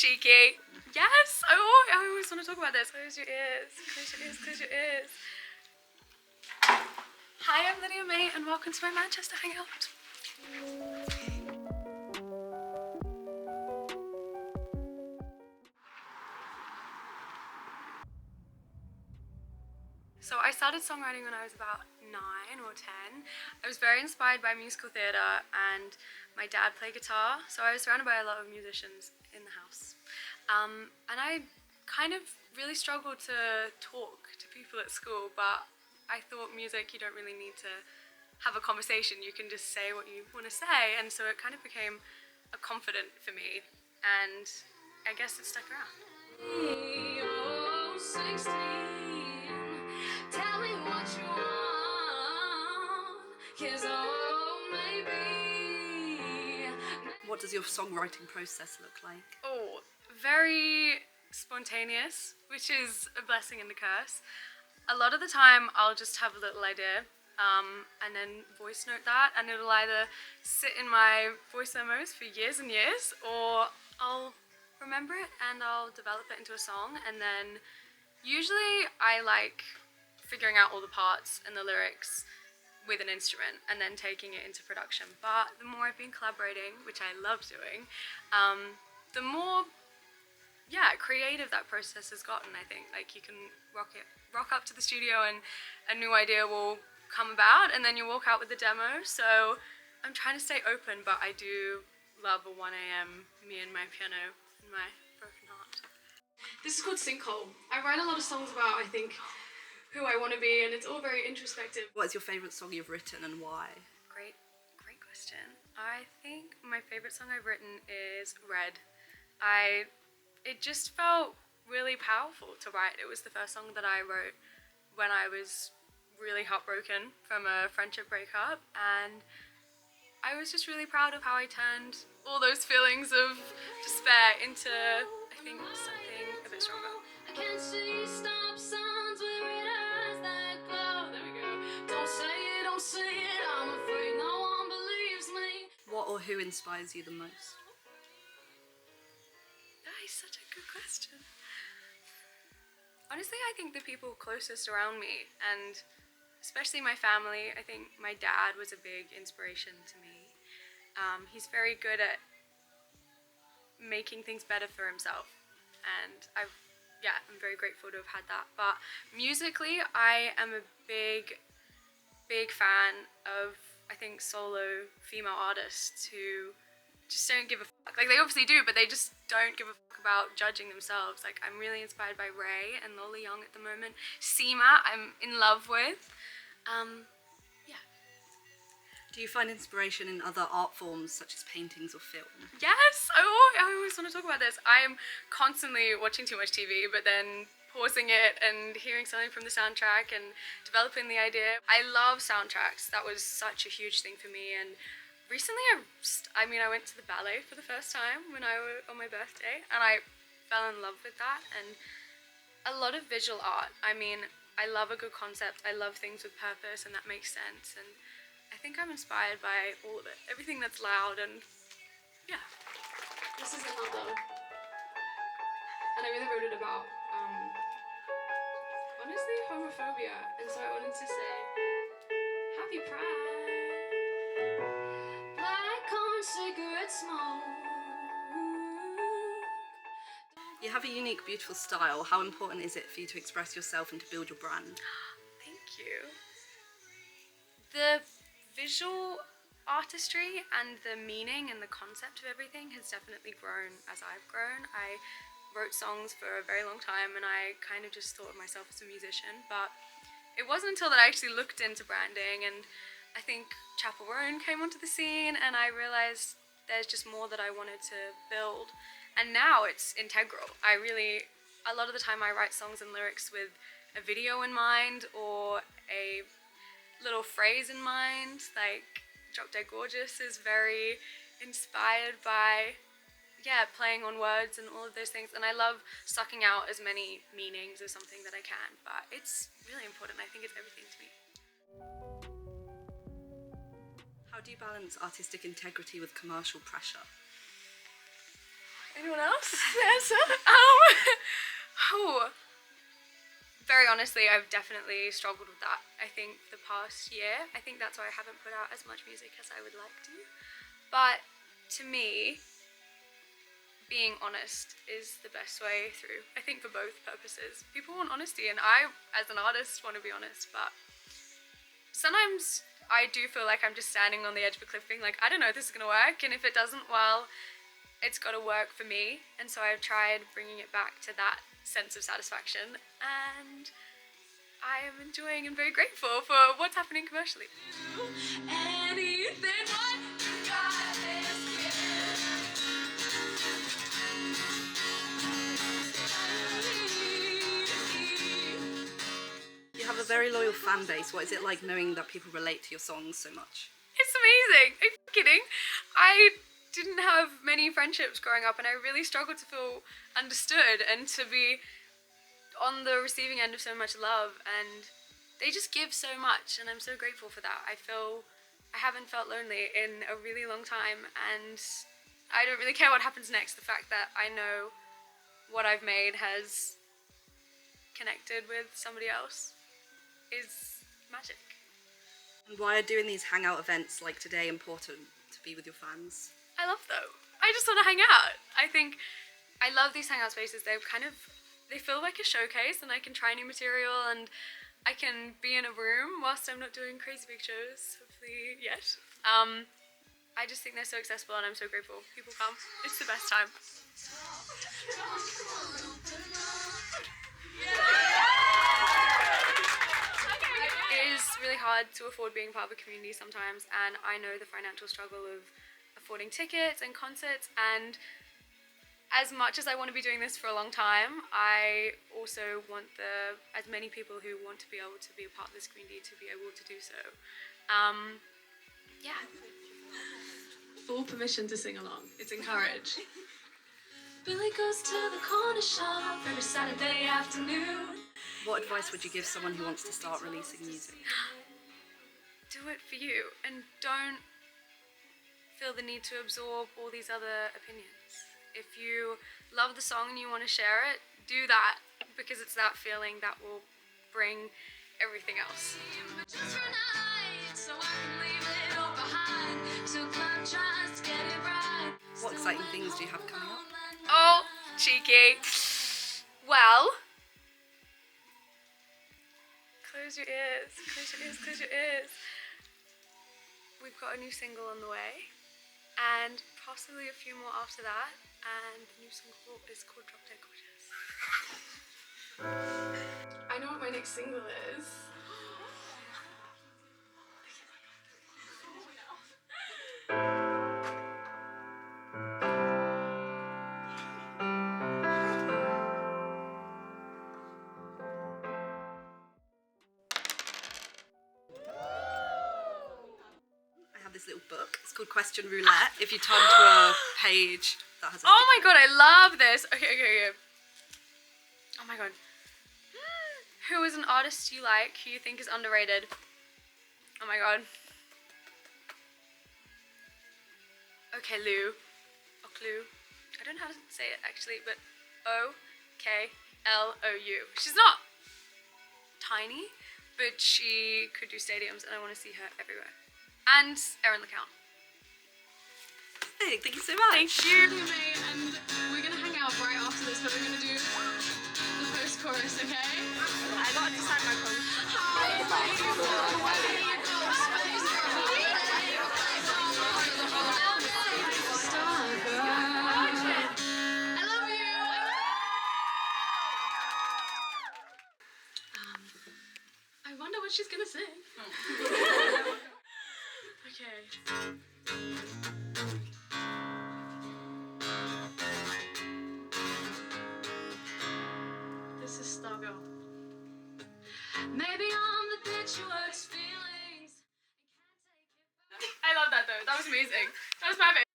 Cheeky. Yes. Oh, I always want to talk about this. Close your ears. Close your ears. Close your ears. Hi, I'm Lydia May, and welcome to my Manchester hangout. So I started songwriting when I was about 9 or 10. I was very inspired by musical theatre, and my dad played guitar, so I was surrounded by a lot of musicians in the house. And I kind of really struggled to talk to people at school, but I thought music, you don't really need to have a conversation, you can just say what you want to say, and so it kind of became a confidant for me, and I guess it stuck around. Oh, 16. Tell me what you want, 'cause maybe. What does your songwriting process look like? Oh, very spontaneous, which is a blessing and a curse. A lot of the time I'll just have a little idea and then voice note that, and it'll either sit in my voice memos for years and years, or I'll remember it and I'll develop it into a song. And then usually I like figuring out all the parts and the lyrics with an instrument and then taking it into production. But the more I've been collaborating, which I love doing, the more creative that process has gotten. I think like you can rock up to the studio and a new idea will come about, and then you walk out with the demo. So I'm trying to stay open, but I do love a 1 a.m. me and my piano and my broken heart. This is called Sinkhole. I write a lot of songs about, I think, who I want to be, and it's all very introspective. What is your favourite song you've written and why? Great question. I think my favourite song I've written is Red. It just felt really powerful to write. It was the first song that I wrote when I was really heartbroken from a friendship breakup, and I was just really proud of how I turned all those feelings of despair into, I think, something a bit stronger. I can't see stop signs with red eyes that glow. There we go. Don't say it, I'm afraid no one believes me. What or who inspires you the most? That is such a good question. Honestly, I think the people closest around me, and especially my family. I think my dad was a big inspiration to me. He's very good at making things better for himself, and I'm very grateful to have had that. But musically, I am a big fan of, I think, solo female artists who just don't give a fuck. Like, they obviously do, but they just don't give a fuck about judging themselves. Like, I'm really inspired by Raye and Lola Young at the moment. Seema, I'm in love with. Do you find inspiration in other art forms such as paintings or film? Yes! I always want to talk about this. I am constantly watching too much TV, but then pausing it and hearing something from the soundtrack and developing the idea. I love soundtracks. That was such a huge thing for me, and recently I went to the ballet for the first time when I was on my birthday, and I fell in love with that. And a lot of visual art. I mean, I love a good concept. I love things with purpose, and that makes sense. And I think I'm inspired by all of it. Everything that's loud, and yeah. This is another. And I really wrote it about, honestly, homophobia. And so I wanted to say, Happy Pride. Black corn cigarette smoke. You have a unique, beautiful style. How important is it for you to express yourself and to build your brand? Thank you. The visual artistry and the meaning and the concept of everything has definitely grown as I've grown. I wrote songs for a very long time, and I kind of just thought of myself as a musician, but it wasn't until that I actually looked into branding, and I think Chapel Roan came onto the scene, and I realized there's just more that I wanted to build. And now it's integral. A lot of the time I write songs and lyrics with a video in mind or a little phrase in mind. Like Drop Dead Gorgeous is very inspired by, playing on words and all of those things. And I love sucking out as many meanings as something that I can, but it's really important. I think it's everything to me. How do you balance artistic integrity with commercial pressure? Anyone else? Yes. Oh. Very honestly, I've definitely struggled with that. I think the past year, I think that's why I haven't put out as much music as I would like to. But to me, being honest is the best way through. I think for both purposes. People want honesty, and I, as an artist, want to be honest, but sometimes I do feel like I'm just standing on the edge of a cliff being like, I don't know if this is going to work, and if it doesn't, well, it's got to work for me. And so I've tried bringing it back to that sense of satisfaction, and I am enjoying and very grateful for what's happening commercially. Anything what you got is You have a very loyal fan base. What is it like knowing that people relate to your songs so much? It's amazing. Are you kidding? I didn't have many friendships growing up, and I really struggled to feel understood and to be on the receiving end of so much love, and they just give so much, and I'm so grateful for that. I haven't felt lonely in a really long time, and I don't really care what happens next. The fact that I know what I've made has connected with somebody else is magic. And why are doing these hangout events like today important to be with your fans? I love them. I just want to hang out. I think I love these hangout spaces. They feel like a showcase, and I can try new material, and I can be in a room whilst I'm not doing crazy big shows, hopefully yet. I just think they're so accessible, and I'm so grateful. People come. It's the best time. It is really hard to afford being part of a community sometimes, and I know the financial struggle of affording tickets and concerts, and as much as I want to be doing this for a long time, I also want as many people who want to be able to be a part of this community to be able to do so. Yeah. Full permission to sing along. It's encouraged. Billy goes to the corner shop every Saturday afternoon. What advice would you give someone who wants to start releasing music? Do it for you, and don't feel the need to absorb all these other opinions. If you love the song and you want to share it, do that, because it's that feeling that will bring everything else. What exciting things do you have coming up? Oh, cheeky. Well, close your ears, close your ears, close your ears. We've got a new single on the way, and possibly a few more after that, and the new single is called Drop Dead Gorgeous. I know what my next single is. I have this little book. It's called Question Roulette. If you turn to a page that has a Oh my god, I love this. Okay. Oh my god. Who is an artist you like, who you think is underrated? Oh my god. Okay, Lou. Or Clue. I don't know how to say it actually, but O-K-L-O-U. She's not tiny, but she could do stadiums, and I want to see her everywhere. And Erin LeCount. Hey, thank you so much. Thank you. Lydia May, and we're gonna hang out right after this, but we're gonna do the post-chorus, okay? I got to sign my phone. I love you. I wonder what she's gonna sing. Okay. This is Stargirl. Maybe I'm the bitch who hurts feelings. I love that though. That was amazing. That was perfect.